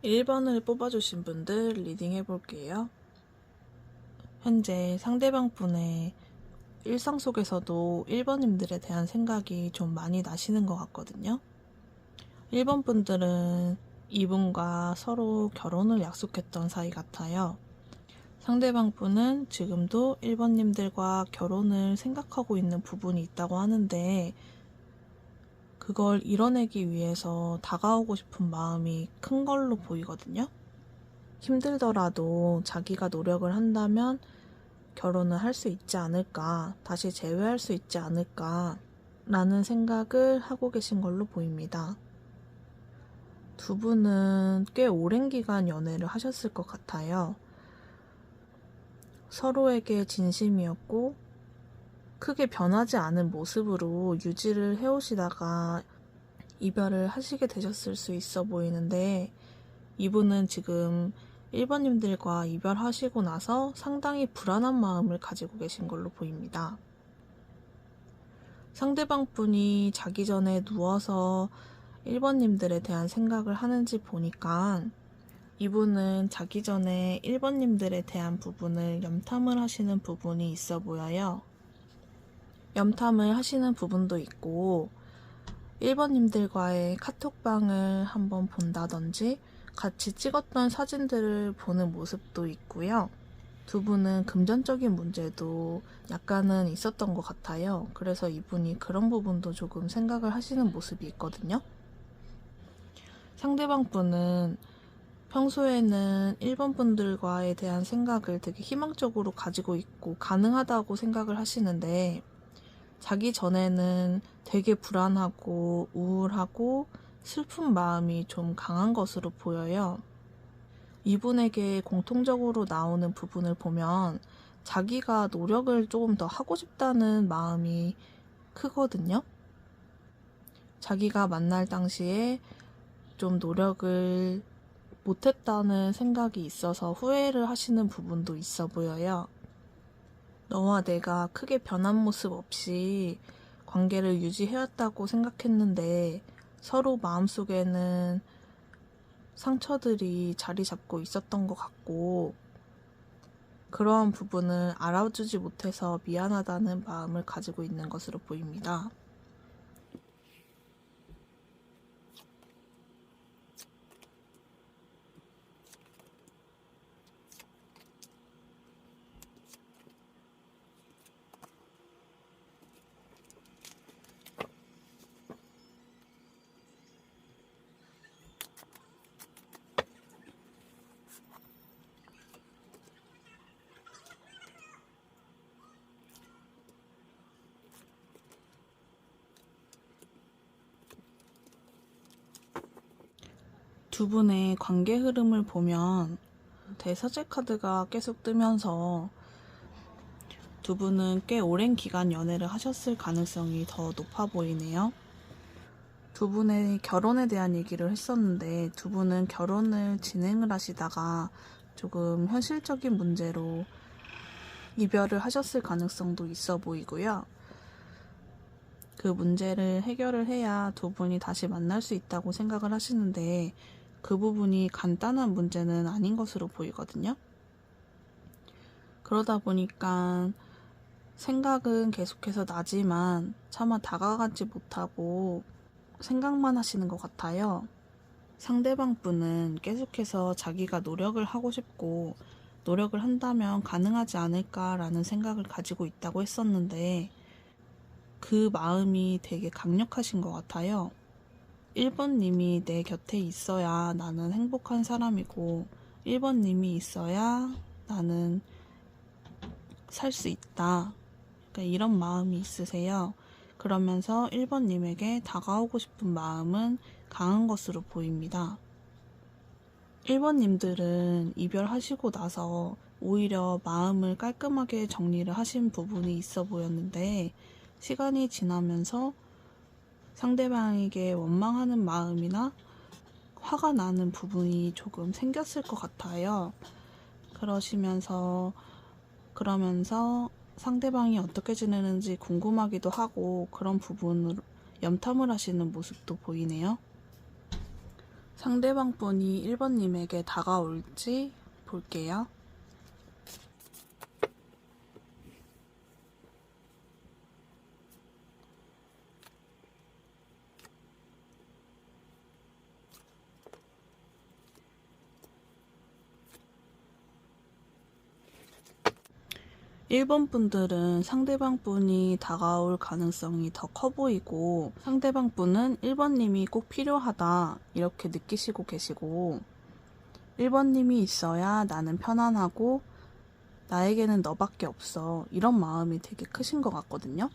1번을 뽑아주신 분들 리딩 해볼게요. 현재 상대방 분의 일상 속에서도 1번님들에 대한 생각이 좀 많이 나시는 것 같거든요. 1번 분들은 이분과 서로 결혼을 약속했던 사이 같아요. 상대방 분은 지금도 1번님들과 결혼을 생각하고 있는 부분이 있다고 하는데 그걸 이뤄내기 위해서 다가오고 싶은 마음이 큰 걸로 보이거든요. 힘들더라도 자기가 노력을 한다면 결혼을 할 수 있지 않을까, 다시 재회할 수 있지 않을까 라는 생각을 하고 계신 걸로 보입니다. 두 분은 꽤 오랜 기간 연애를 하셨을 것 같아요. 서로에게 진심이었고 크게 변하지 않은 모습으로 유지를 해오시다가 이별을 하시게 되셨을 수 있어 보이는데 이분은 지금 1번님들과 이별하시고 나서 상당히 불안한 마음을 가지고 계신 걸로 보입니다. 상대방 분이 자기 전에 누워서 1번님들에 대한 생각을 하는지 보니까 이분은 자기 전에 1번님들에 대한 부분을 염탐을 하시는 부분이 있어 보여요. 염탐을 하시는 부분도 있고 1번님들과의 카톡방을 한번 본다든지 같이 찍었던 사진들을 보는 모습도 있고요. 두 분은 금전적인 문제도 약간은 있었던 것 같아요. 그래서 이분이 그런 부분도 조금 생각을 하시는 모습이 있거든요. 상대방 분은 평소에는 1번 분들과에 대한 생각을 되게 희망적으로 가지고 있고 가능하다고 생각을 하시는데 자기 전에는 되게 불안하고 우울하고 슬픈 마음이 좀 강한 것으로 보여요. 이분에게 공통적으로 나오는 부분을 보면 자기가 노력을 조금 더 하고 싶다는 마음이 크거든요. 자기가 만날 당시에 좀 노력을 못했다는 생각이 있어서 후회를 하시는 부분도 있어 보여요. 너와 내가 크게 변한 모습 없이 관계를 유지해왔다고 생각했는데 서로 마음속에는 상처들이 자리 잡고 있었던 것 같고 그러한 부분을 알아주지 못해서 미안하다는 마음을 가지고 있는 것으로 보입니다. 두 분의 관계 흐름을 보면 대사제 카드가 계속 뜨면서 두 분은 꽤 오랜 기간 연애를 하셨을 가능성이 더 높아 보이네요. 두 분의 결혼에 대한 얘기를 했었는데 두 분은 결혼을 진행을 하시다가 조금 현실적인 문제로 이별을 하셨을 가능성도 있어 보이고요. 그 문제를 해결을 해야 두 분이 다시 만날 수 있다고 생각을 하시는데 그 부분이 간단한 문제는 아닌 것으로 보이거든요. 그러다 보니까 생각은 계속해서 나지만 차마 다가가지 못하고 생각만 하시는 것 같아요. 상대방 분은 계속해서 자기가 노력을 하고 싶고 노력을 한다면 가능하지 않을까라는 생각을 가지고 있다고 했었는데 그 마음이 되게 강력하신 것 같아요. 1번님이 내 곁에 있어야 나는 행복한 사람이고 1번님이 있어야 나는 살 수 있다. 그러니까 이런 마음이 있으세요. 그러면서 1번님에게 다가오고 싶은 마음은 강한 것으로 보입니다. 1번님들은 이별하시고 나서 오히려 마음을 깔끔하게 정리를 하신 부분이 있어 보였는데 시간이 지나면서 상대방에게 원망하는 마음이나 화가 나는 부분이 조금 생겼을 것 같아요. 그러면서 상대방이 어떻게 지내는지 궁금하기도 하고 그런 부분으로 염탐을 하시는 모습도 보이네요. 상대방 분이 1번님에게 다가올지 볼게요. 1번 분들은 상대방 분이 다가올 가능성이 더 커 보이고, 상대방 분은 1번님이 꼭 필요하다 이렇게 느끼시고 계시고, 1번님이 있어야 나는 편안하고 나에게는 너밖에 없어 이런 마음이 되게 크신 것 같거든요.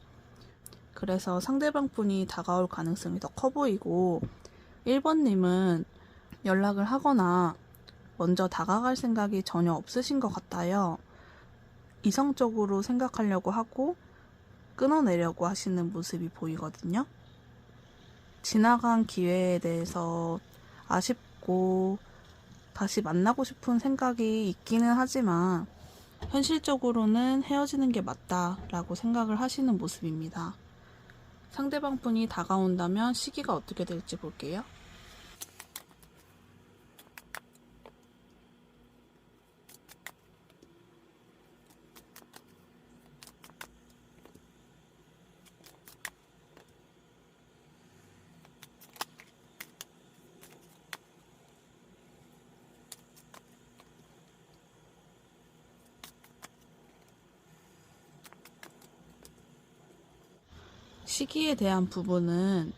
그래서 상대방 분이 다가올 가능성이 더 커 보이고, 1번님은 연락을 하거나 먼저 다가갈 생각이 전혀 없으신 것 같아요. 이성적으로 생각하려고 하고 끊어내려고 하시는 모습이 보이거든요. 지나간 기회에 대해서 아쉽고 다시 만나고 싶은 생각이 있기는 하지만 현실적으로는 헤어지는 게 맞다라고 생각을 하시는 모습입니다. 상대방 분이 다가온다면 시기가 어떻게 될지 볼게요. 시기에 대한 부분은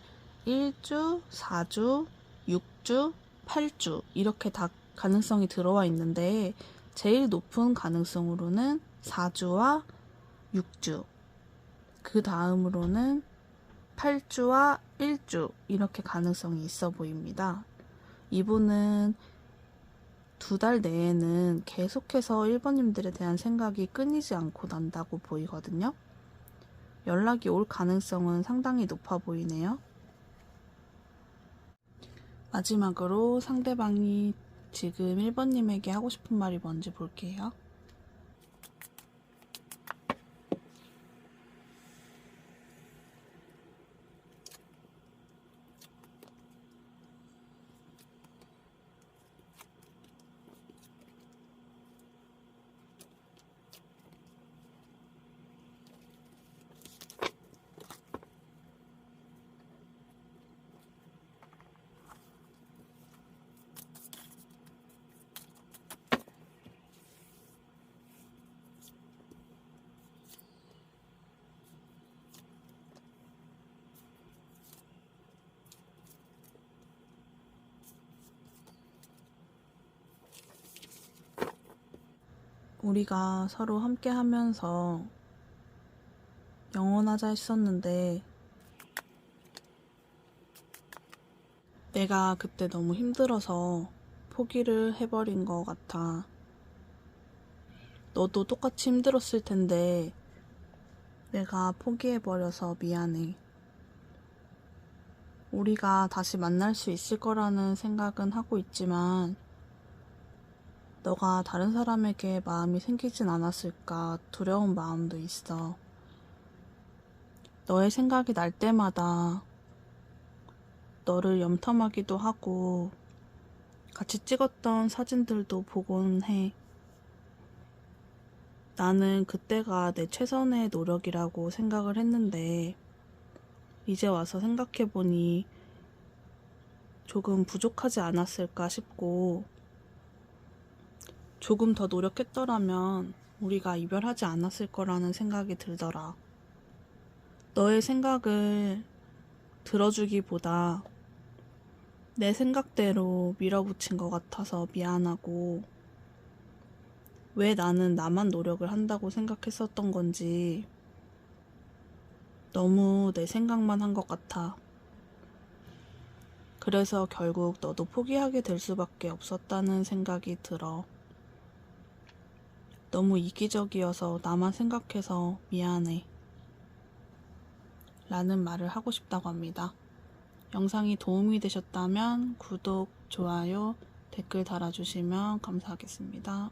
1주, 4주, 6주, 8주 이렇게 다 가능성이 들어와 있는데, 제일 높은 가능성으로는 4주와 6주, 그 다음으로는 8주와 1주 이렇게 가능성이 있어 보입니다. 이분은 2달 내에는 계속해서 1번님들에 대한 생각이 끊이지 않고 난다고 보이거든요. 연락이 올 가능성은 상당히 높아 보이네요. 마지막으로 상대방이 지금 1번님에게 하고 싶은 말이 뭔지 볼게요. 우리가 서로 함께 하면서 영원하자 했었는데, 내가 그때 너무 힘들어서 포기를 해버린 것 같아. 너도 똑같이 힘들었을 텐데 내가 포기해버려서 미안해. 우리가 다시 만날 수 있을 거라는 생각은 하고 있지만, 너가 다른 사람에게 마음이 생기진 않았을까 두려운 마음도 있어. 너의 생각이 날 때마다 너를 염탐하기도 하고 같이 찍었던 사진들도 보곤 해. 나는 그때가 내 최선의 노력이라고 생각을 했는데, 이제 와서 생각해보니 조금 부족하지 않았을까 싶고, 조금 더 노력했더라면 우리가 이별하지 않았을 거라는 생각이 들더라. 너의 생각을 들어주기보다 내 생각대로 밀어붙인 것 같아서 미안하고, 왜 나는 나만 노력을 한다고 생각했었던 건지 너무 내 생각만 한 것 같아. 그래서 결국 너도 포기하게 될 수밖에 없었다는 생각이 들어. 너무 이기적이어서 나만 생각해서 미안해 라는 말을 하고 싶다고 합니다. 영상이 도움이 되셨다면 구독, 좋아요, 댓글 달아주시면 감사하겠습니다.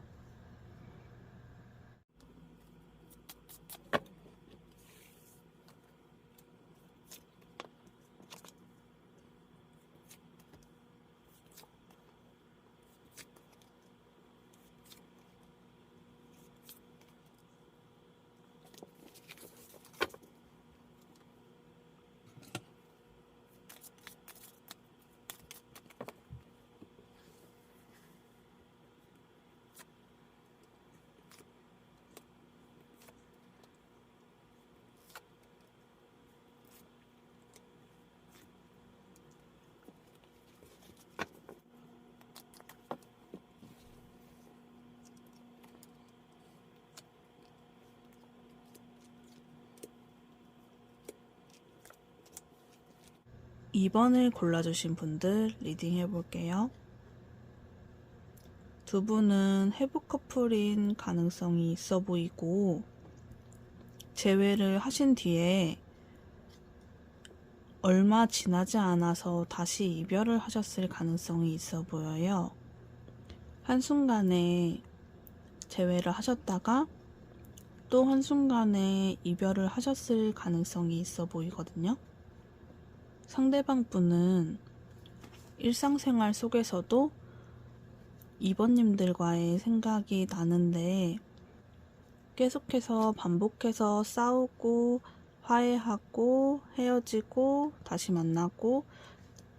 2번을 골라주신 분들 리딩 해볼게요. 두 분은 회복 커플인 가능성이 있어 보이고, 재회를 하신 뒤에 얼마 지나지 않아서 다시 이별을 하셨을 가능성이 있어 보여요. 한순간에 재회를 하셨다가 또 한순간에 이별을 하셨을 가능성이 있어 보이거든요. 상대방 분은 일상생활 속에서도 2번님들과의 생각이 나는데 계속해서 반복해서 싸우고 화해하고 헤어지고 다시 만나고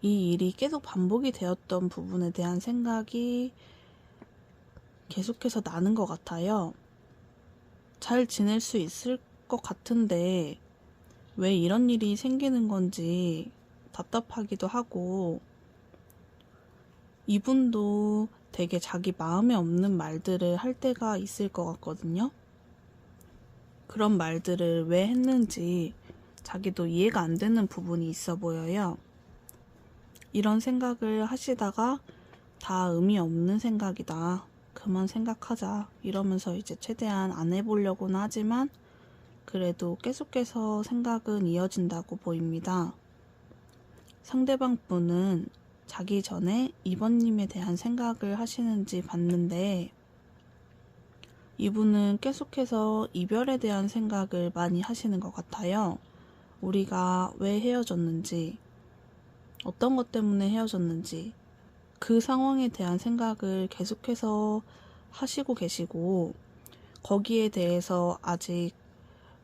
이 일이 계속 반복이 되었던 부분에 대한 생각이 계속해서 나는 것 같아요. 잘 지낼 수 있을 것 같은데 왜 이런 일이 생기는 건지 답답하기도 하고, 이분도 되게 자기 마음에 없는 말들을 할 때가 있을 것 같거든요. 그런 말들을 왜 했는지 자기도 이해가 안 되는 부분이 있어 보여요. 이런 생각을 하시다가 다 의미 없는 생각이다, 그만 생각하자 이러면서 이제 최대한 안 해보려고는 하지만 그래도 계속해서 생각은 이어진다고 보입니다. 상대방 분은 자기 전에 2번님에 대한 생각을 하시는지 봤는데, 이분은 계속해서 이별에 대한 생각을 많이 하시는 것 같아요. 우리가 왜 헤어졌는지, 어떤 것 때문에 헤어졌는지, 그 상황에 대한 생각을 계속해서 하시고 계시고, 거기에 대해서 아직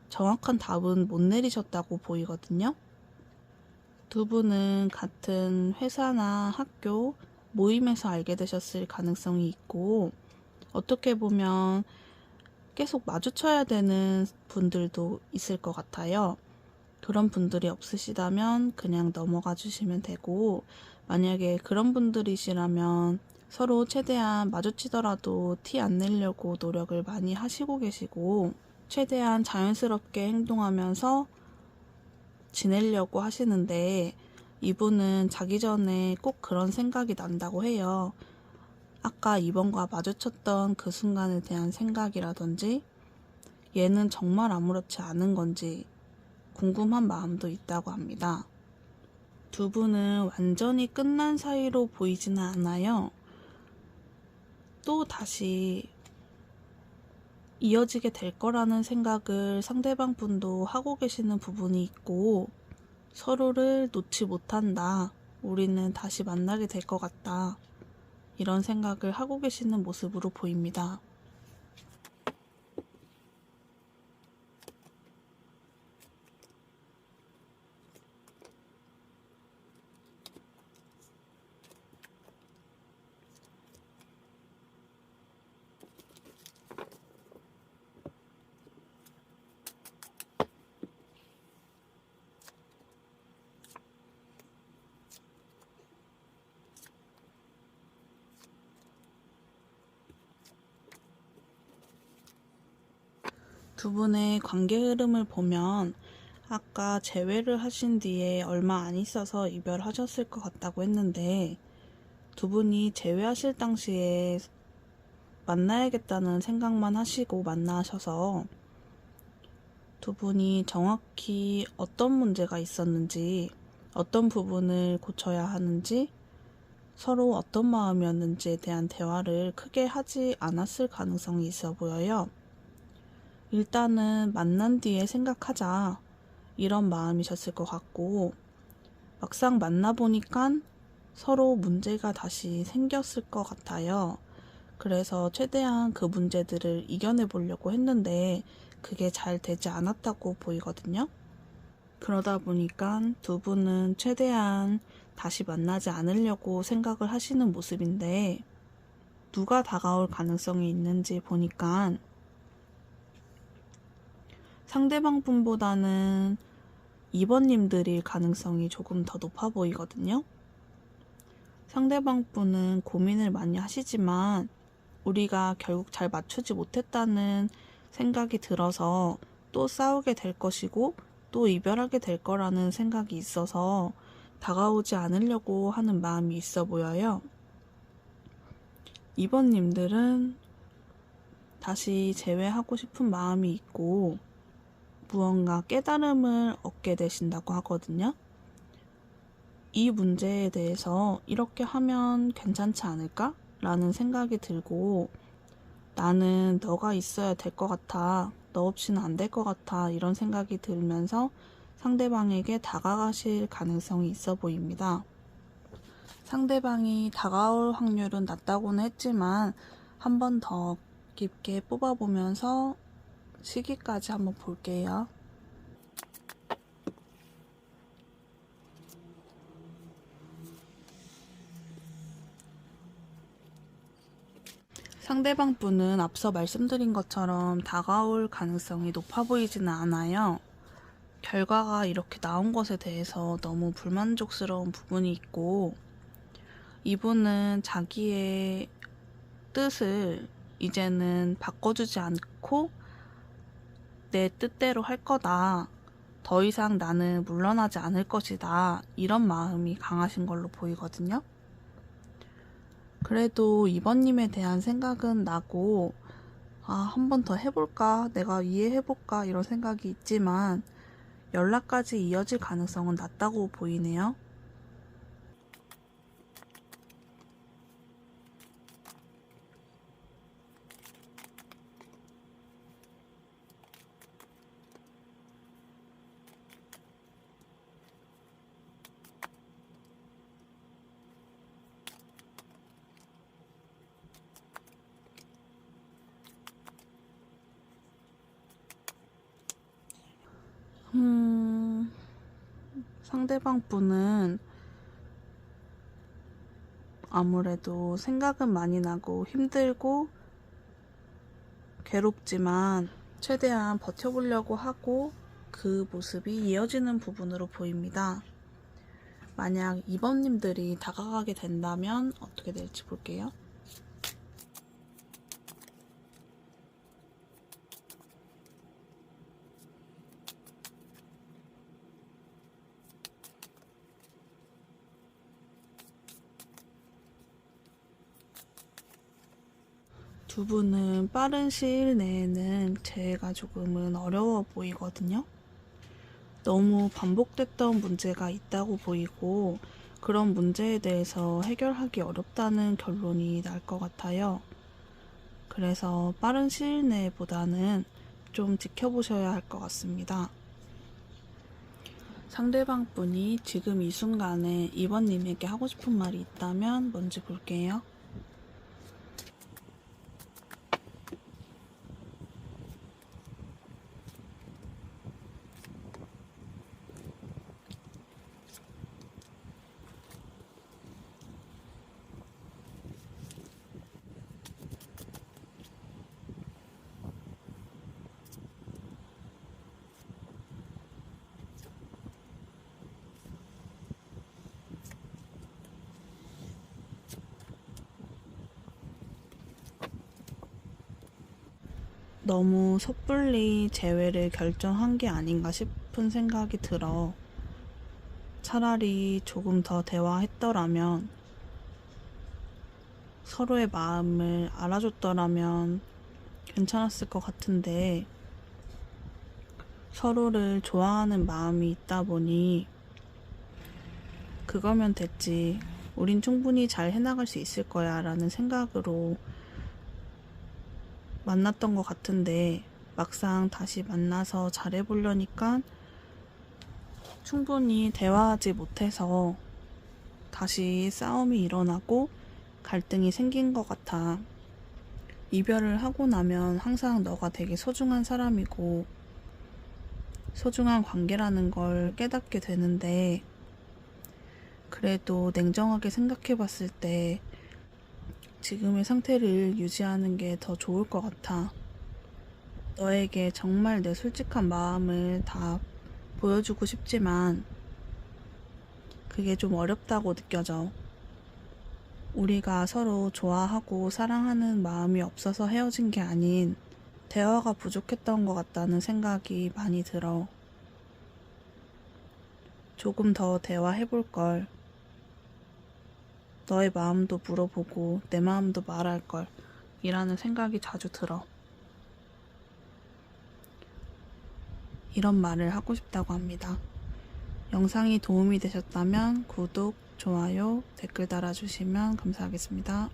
정확한 답은 못 내리셨다고 보이거든요. 두 분은 같은 회사나 학교, 모임에서 알게 되셨을 가능성이 있고, 어떻게 보면 계속 마주쳐야 되는 분들도 있을 것 같아요. 그런 분들이 없으시다면 그냥 넘어가 주시면 되고, 만약에 그런 분들이시라면 서로 최대한 마주치더라도 티 안 내려고 노력을 많이 하시고 계시고, 최대한 자연스럽게 행동하면서 지내려고 하시는데, 이분은 자기 전에 꼭 그런 생각이 난다고 해요. 아까 2번과 마주쳤던 그 순간에 대한 생각이라든지, 얘는 정말 아무렇지 않은 건지 궁금한 마음도 있다고 합니다. 두 분은 완전히 끝난 사이로 보이지는 않아요. 또 다시 이어지게 될 거라는 생각을 상대방 분도 하고 계시는 부분이 있고, 서로를 놓지 못한다, 우리는 다시 만나게 될 것 같다, 이런 생각을 하고 계시는 모습으로 보입니다. 두 분의 관계 흐름을 보면 아까 재회를 하신 뒤에 얼마 안 있어서 이별하셨을 것 같다고 했는데, 두 분이 재회하실 당시에 만나야겠다는 생각만 하시고 만나셔서 두 분이 정확히 어떤 문제가 있었는지, 어떤 부분을 고쳐야 하는지, 서로 어떤 마음이었는지에 대한 대화를 크게 하지 않았을 가능성이 있어 보여요. 일단은 만난 뒤에 생각하자, 이런 마음이셨을 것 같고, 막상 만나보니까 서로 문제가 다시 생겼을 것 같아요. 그래서 최대한 그 문제들을 이겨내 보려고 했는데 그게 잘 되지 않았다고 보이거든요. 그러다 보니까 두 분은 최대한 다시 만나지 않으려고 생각을 하시는 모습인데, 누가 다가올 가능성이 있는지 보니까 상대방 분보다는 2번님들일 가능성이 조금 더 높아 보이거든요. 상대방 분은 고민을 많이 하시지만 우리가 결국 잘 맞추지 못했다는 생각이 들어서 또 싸우게 될 것이고 또 이별하게 될 거라는 생각이 있어서 다가오지 않으려고 하는 마음이 있어 보여요. 2번님들은 다시 재회하고 싶은 마음이 있고 무언가 깨달음을 얻게 되신다고 하거든요. 이 문제에 대해서 이렇게 하면 괜찮지 않을까? 라는 생각이 들고 나는 너가 있어야 될 것 같아. 너 없이는 안 될 것 같아. 이런 생각이 들면서 상대방에게 다가가실 가능성이 있어 보입니다. 상대방이 다가올 확률은 낮다고는 했지만 한 번 더 깊게 뽑아보면서 시기까지 한번 볼게요. 상대방 분은 앞서 말씀드린 것처럼 다가올 가능성이 높아 보이지는 않아요. 결과가 이렇게 나온 것에 대해서 너무 불만족스러운 부분이 있고 이분은 자기의 뜻을 이제는 바꿔주지 않고 내 뜻대로 할 거다. 더 이상 나는 물러나지 않을 것이다. 이런 마음이 강하신 걸로 보이거든요. 그래도 2번님에 대한 생각은 나고 한 번 더 해볼까? 내가 이해해볼까? 이런 생각이 있지만 연락까지 이어질 가능성은 낮다고 보이네요. 상대방 분은 아무래도 생각은 많이 나고 힘들고 괴롭지만 최대한 버텨보려고 하고 그 모습이 이어지는 부분으로 보입니다. 만약 2번님들이 다가가게 된다면 어떻게 될지 볼게요. 두 분은 빠른 시일 내에는 재회가 조금은 어려워 보이거든요. 너무 반복됐던 문제가 있다고 보이고 그런 문제에 대해서 해결하기 어렵다는 결론이 날 것 같아요. 그래서 빠른 시일 내보다는 좀 지켜보셔야 할 것 같습니다. 상대방 분이 지금 이 순간에 2번님에게 하고 싶은 말이 있다면 뭔지 볼게요. 너무 섣불리 재회를 결정한 게 아닌가 싶은 생각이 들어. 차라리 조금 더 대화했더라면, 서로의 마음을 알아줬더라면 괜찮았을 것 같은데, 서로를 좋아하는 마음이 있다 보니, 그거면 됐지. 우린 충분히 잘 해나갈 수 있을 거야 라는 생각으로 만났던 것 같은데 막상 다시 만나서 잘해보려니까 충분히 대화하지 못해서 다시 싸움이 일어나고 갈등이 생긴 것 같아. 이별을 하고 나면 항상 너가 되게 소중한 사람이고 소중한 관계라는 걸 깨닫게 되는데 그래도 냉정하게 생각해 봤을 때 지금의 상태를 유지하는 게 더 좋을 것 같아. 너에게 정말 내 솔직한 마음을 다 보여주고 싶지만 그게 좀 어렵다고 느껴져. 우리가 서로 좋아하고 사랑하는 마음이 없어서 헤어진 게 아닌 대화가 부족했던 것 같다는 생각이 많이 들어. 조금 더 대화해볼 걸. 너의 마음도 물어보고 내 마음도 말할 걸. 이라는 생각이 자주 들어. 이런 말을 하고 싶다고 합니다. 영상이 도움이 되셨다면 구독, 좋아요, 댓글 달아주시면 감사하겠습니다.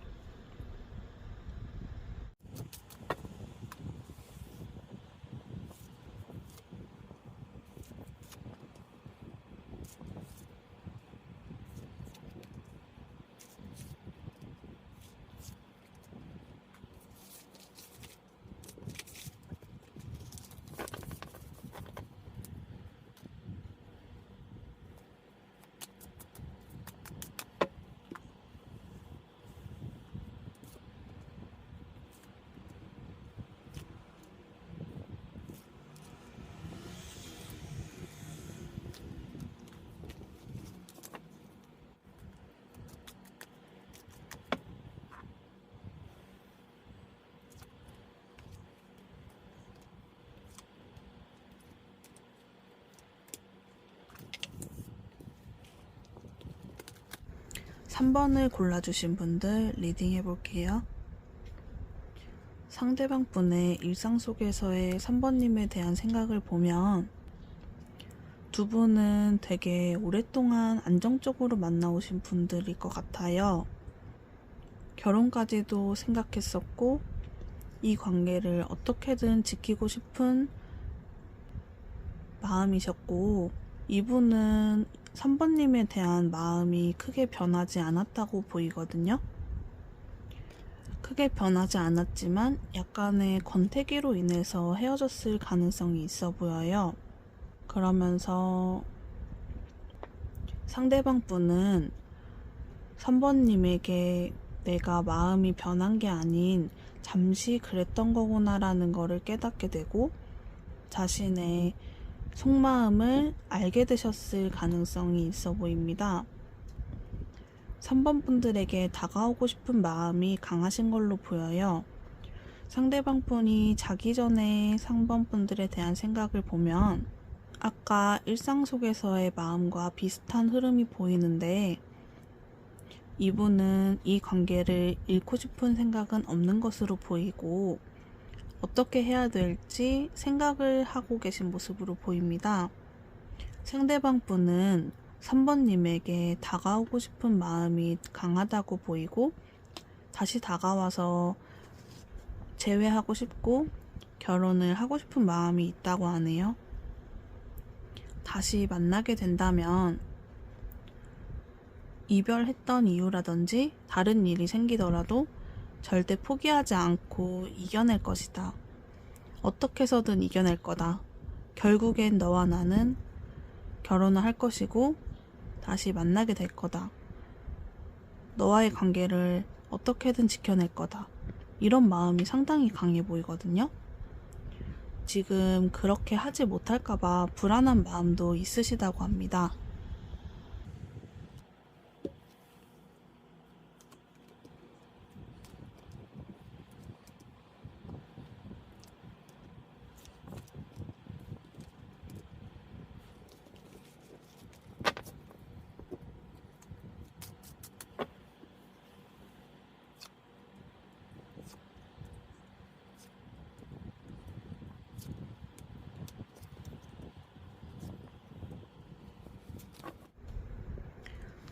3번을 골라주신 분들 리딩 해볼게요. 상대방 분의 일상 속에서의 3번님에 대한 생각을 보면 두 분은 되게 오랫동안 안정적으로 만나오신 분들일 것 같아요. 결혼까지도 생각했었고 이 관계를 어떻게든 지키고 싶은 마음이셨고 이분은 3번님에 대한 마음이 크게 변하지 않았다고 보이거든요. 크게 변하지 않았지만 약간의 권태기로 인해서 헤어졌을 가능성이 있어 보여요. 그러면서 상대방 분은 3번님에게 내가 마음이 변한 게 아닌 잠시 그랬던 거구나 라는 거를 깨닫게 되고 자신의 속마음을 알게 되셨을 가능성이 있어 보입니다. 3번 분들에게 다가오고 싶은 마음이 강하신 걸로 보여요. 상대방 분이 자기 전에 3번 분들에 대한 생각을 보면 아까 일상 속에서의 마음과 비슷한 흐름이 보이는데 이분은 이 관계를 잃고 싶은 생각은 없는 것으로 보이고 어떻게 해야 될지 생각을 하고 계신 모습으로 보입니다. 상대방 분은 3번님에게 다가오고 싶은 마음이 강하다고 보이고 다시 다가와서 재회하고 싶고 결혼을 하고 싶은 마음이 있다고 하네요. 다시 만나게 된다면 이별했던 이유라든지 다른 일이 생기더라도 절대 포기하지 않고 이겨낼 것이다. 어떻게 해서든 이겨낼 거다. 결국엔 너와 나는 결혼을 할 것이고 다시 만나게 될 거다. 너와의 관계를 어떻게든 지켜낼 거다. 이런 마음이 상당히 강해 보이거든요. 지금 그렇게 하지 못할까봐 불안한 마음도 있으시다고 합니다.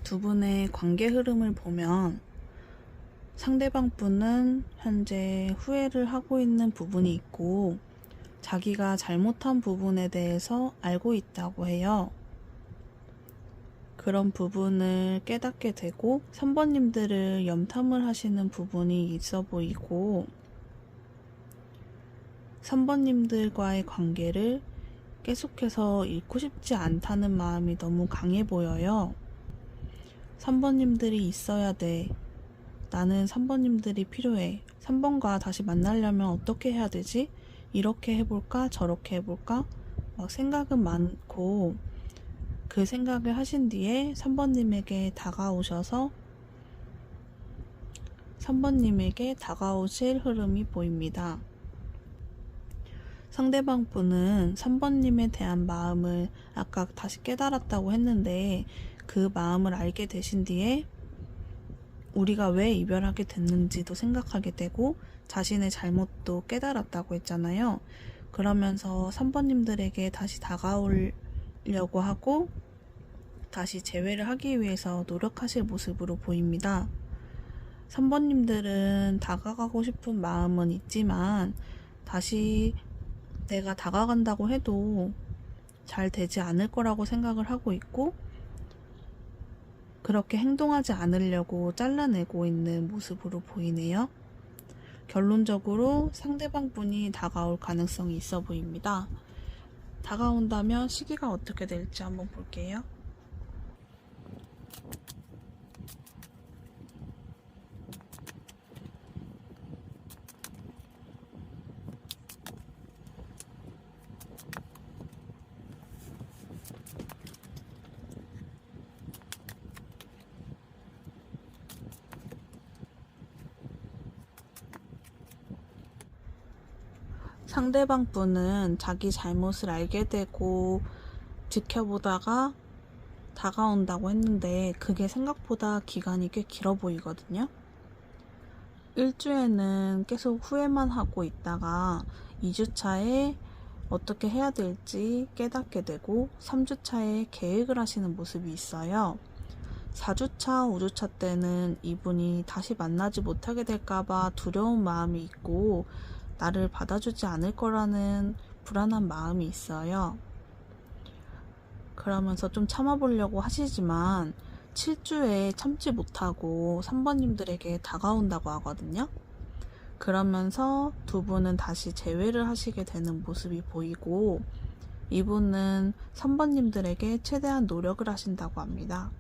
두 분의 관계 흐름을 보면 상대방 분은 현재 후회를 하고 있는 부분이 있고 자기가 잘못한 부분에 대해서 알고 있다고 해요. 그런 부분을 깨닫게 되고 3번님들을 염탐을 하시는 부분이 있어 보이고 3번님들과의 관계를 계속해서 잃고 싶지 않다는 마음이 너무 강해 보여요. 3번님들이 있어야 돼. 나는 3번님들이 필요해. 3번과 다시 만나려면 어떻게 해야 되지? 이렇게 해볼까? 저렇게 해볼까? 막 생각은 많고 그 생각을 하신 뒤에 3번님에게 다가오셔서 3번님에게 다가오실 흐름이 보입니다. 상대방 분은 3번님에 대한 마음을 아까 다시 깨달았다고 했는데 그 마음을 알게 되신 뒤에 우리가 왜 이별하게 됐는지도 생각하게 되고 자신의 잘못도 깨달았다고 했잖아요. 그러면서 3번님들에게 다시 다가오려고 하고 다시 재회를 하기 위해서 노력하실 모습으로 보입니다. 3번님들은 다가가고 싶은 마음은 있지만 다시 내가 다가간다고 해도 잘 되지 않을 거라고 생각을 하고 있고 그렇게 행동하지 않으려고 잘라내고 있는 모습으로 보이네요. 결론적으로 상대방 분이 다가올 가능성이 있어 보입니다. 다가온다면 시기가 어떻게 될지 한번 볼게요. 상대방 분은 자기 잘못을 알게 되고 지켜보다가 다가온다고 했는데 그게 생각보다 기간이 꽤 길어 보이거든요. 1주에는 계속 후회만 하고 있다가 2주차에 어떻게 해야 될지 깨닫게 되고 3주차에 계획을 하시는 모습이 있어요. 4주차, 5주차 때는 이분이 다시 만나지 못하게 될까봐 두려운 마음이 있고 나를 받아주지 않을 거라는 불안한 마음이 있어요. 그러면서 좀 참아보려고 하시지만 7주에 참지 못하고 3번님들에게 다가온다고 하거든요. 그러면서 두 분은 다시 재회를 하시게 되는 모습이 보이고 이분은 3번님들에게 최대한 노력을 하신다고 합니다.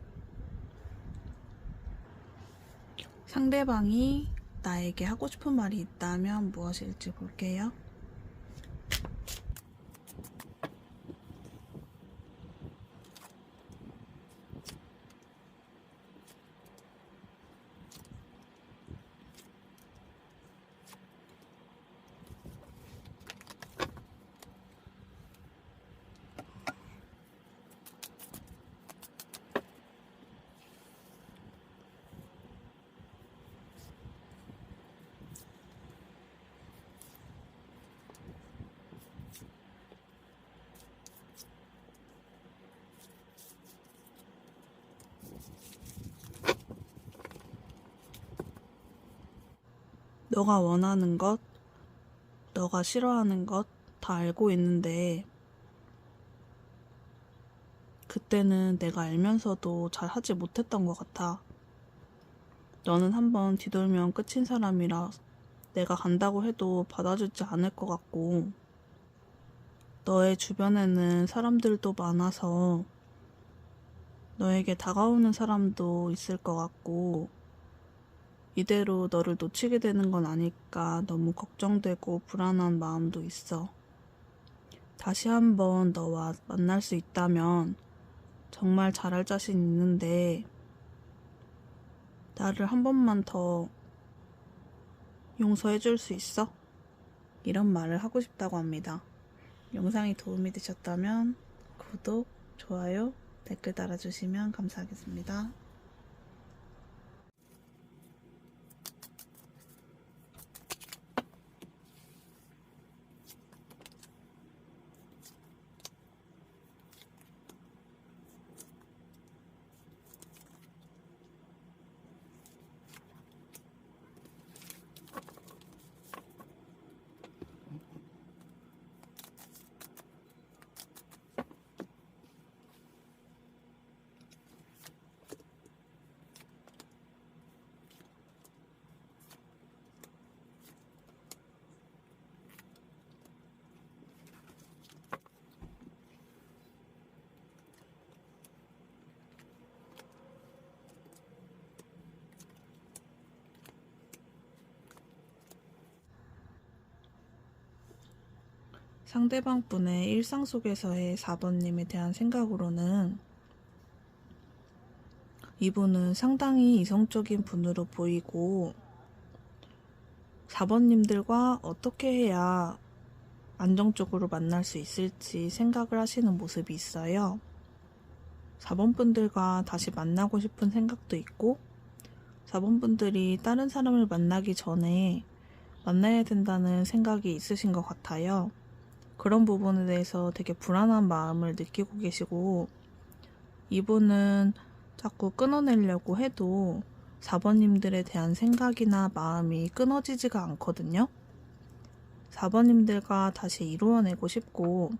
상대방이 나에게 하고 싶은 말이 있다면 무엇일지 볼게요. 너가 원하는 것, 너가 싫어하는 것 다 알고 있는데 그때는 내가 알면서도 잘 하지 못했던 것 같아. 너는 한번 뒤돌면 끝인 사람이라 내가 간다고 해도 받아주지 않을 것 같고 너의 주변에는 사람들도 많아서 너에게 다가오는 사람도 있을 것 같고 이대로 너를 놓치게 되는 건 아닐까 너무 걱정되고 불안한 마음도 있어. 다시 한번 너와 만날 수 있다면 정말 잘할 자신 있는데 나를 한 번만 더 용서해 줄 수 있어? 이런 말을 하고 싶다고 합니다. 영상이 도움이 되셨다면 구독, 좋아요, 댓글 달아주시면 감사하겠습니다. 상대방 분의 일상 속에서의 4번님에 대한 생각으로는 이분은 상당히 이성적인 분으로 보이고 4번님들과 어떻게 해야 안정적으로 만날 수 있을지 생각을 하시는 모습이 있어요. 4번 분들과 다시 만나고 싶은 생각도 있고 4번 분들이 다른 사람을 만나기 전에 만나야 된다는 생각이 있으신 것 같아요. 그런 부분에 대해서 되게 불안한 마음을 느끼고 계시고 이분은 자꾸 끊어내려고 해도 4번님들에 대한 생각이나 마음이 끊어지지가 않거든요. 4번님들과 다시 이루어내고 싶고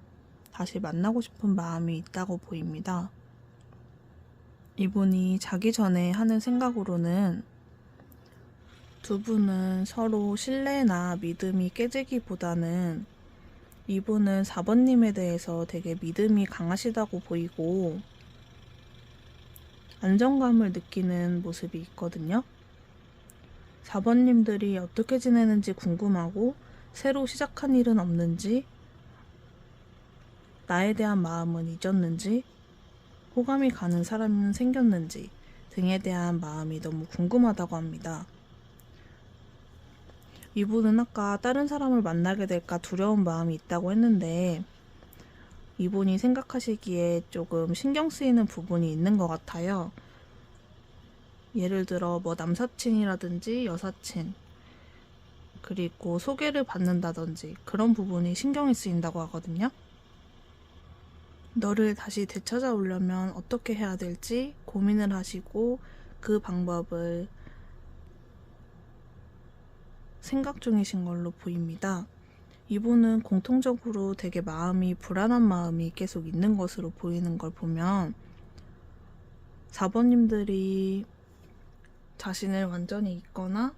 다시 만나고 싶은 마음이 있다고 보입니다. 이분이 자기 전에 하는 생각으로는 두 분은 서로 신뢰나 믿음이 깨지기보다는 이분은 4번님에 대해서 되게 믿음이 강하시다고 보이고 안정감을 느끼는 모습이 있거든요. 4번님들이 어떻게 지내는지 궁금하고 새로 시작한 일은 없는지, 나에 대한 마음은 잊었는지, 호감이 가는 사람은 생겼는지 등에 대한 마음이 너무 궁금하다고 합니다. 이분은 아까 다른 사람을 만나게 될까 두려운 마음이 있다고 했는데 이분이 생각하시기에 조금 신경 쓰이는 부분이 있는 것 같아요. 예를 들어 뭐 남사친이라든지 여사친 그리고 소개를 받는다든지 그런 부분이 신경이 쓰인다고 하거든요. 너를 다시 되찾아오려면 어떻게 해야 될지 고민을 하시고 그 방법을 생각 중이신 걸로 보입니다. 이분은 공통적으로 되게 마음이 불안한 마음이 계속 있는 것으로 보이는 걸 보면 4번님들이 자신을 완전히 잊거나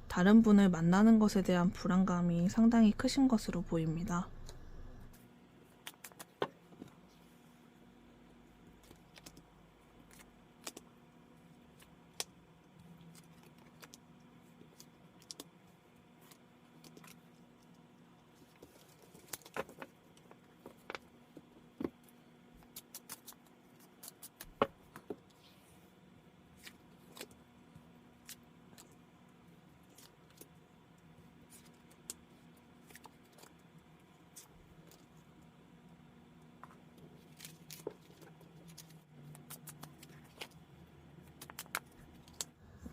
다른 분을 만나는 것에 대한 불안감이 상당히 크신 것으로 보입니다.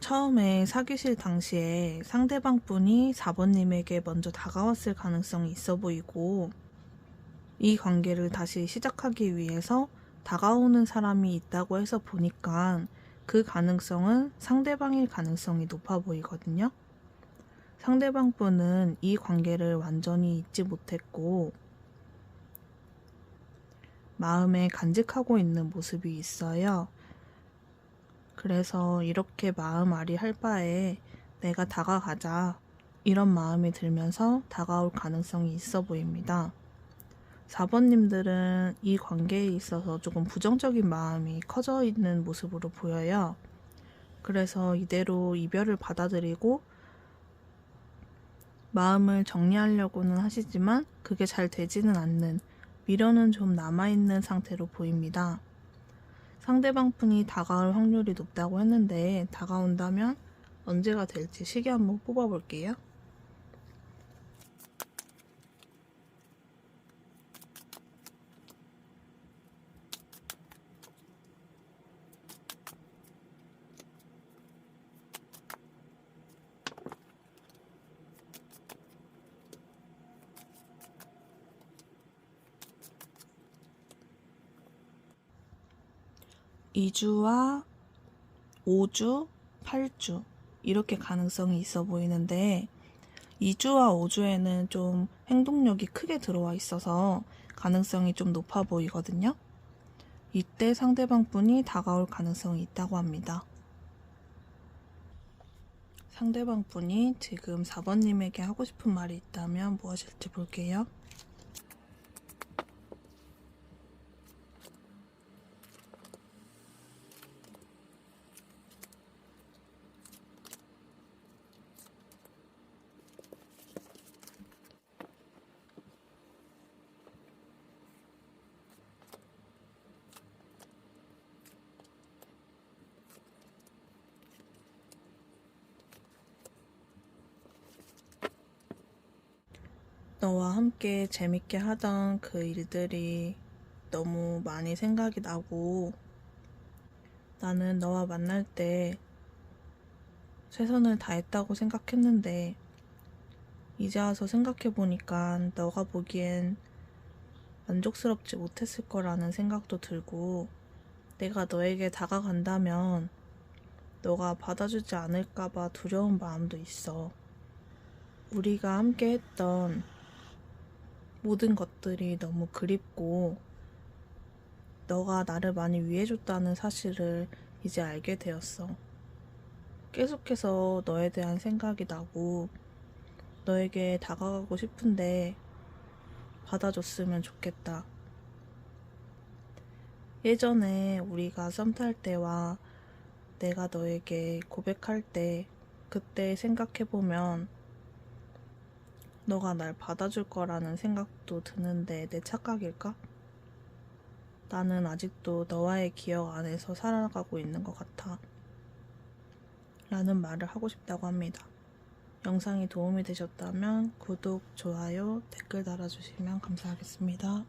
처음에 사귀실 당시에 상대방 분이 4번님에게 먼저 다가왔을 가능성이 있어 보이고 이 관계를 다시 시작하기 위해서 다가오는 사람이 있다고 해서 보니까 그 가능성은 상대방일 가능성이 높아 보이거든요. 상대방 분은 이 관계를 완전히 잊지 못했고 마음에 간직하고 있는 모습이 있어요. 그래서 이렇게 마음앓이 할 바에 내가 다가가자 이런 마음이 들면서 다가올 가능성이 있어 보입니다. 4번님들은 이 관계에 있어서 조금 부정적인 마음이 커져 있는 모습으로 보여요. 그래서 이대로 이별을 받아들이고 마음을 정리하려고는 하시지만 그게 잘 되지는 않는 미련은 좀 남아있는 상태로 보입니다. 상대방 분이 다가올 확률이 높다고 했는데 다가온다면 언제가 될지 시계 한번 뽑아볼게요. (2 주와 5주, 8주) 이렇게 가능성이 있어 보이는데 2주와 5주에는 좀 행동력이 크게 들어와 있어서 가능성이 좀 높아 보이거든요. 이때 상대방 분이 다가올 가능성이 있다고 합니다. 상대방 분이 지금 4번님에게 하고 싶은 말이 있다면 무엇일지 볼게요. 너와 함께 재밌게 하던 그 일들이 너무 많이 생각이 나고 나는 너와 만날 때 최선을 다했다고 생각했는데 이제 와서 생각해보니까 너가 보기엔 만족스럽지 못했을 거라는 생각도 들고 내가 너에게 다가간다면 너가 받아주지 않을까봐 두려운 마음도 있어. 우리가 함께 했던 모든 것들이 너무 그립고 너가 나를 많이 위해줬다는 사실을 이제 알게 되었어. 계속해서 너에 대한 생각이 나고 너에게 다가가고 싶은데 받아줬으면 좋겠다. 예전에 우리가 썸 탈 때와 내가 너에게 고백할 때 그때 생각해보면 너가 날 받아줄 거라는 생각도 드는데 내 착각일까? 나는 아직도 너와의 기억 안에서 살아가고 있는 것 같아. 라는 말을 하고 싶다고 합니다. 영상이 도움이 되셨다면 구독, 좋아요, 댓글 달아주시면 감사하겠습니다.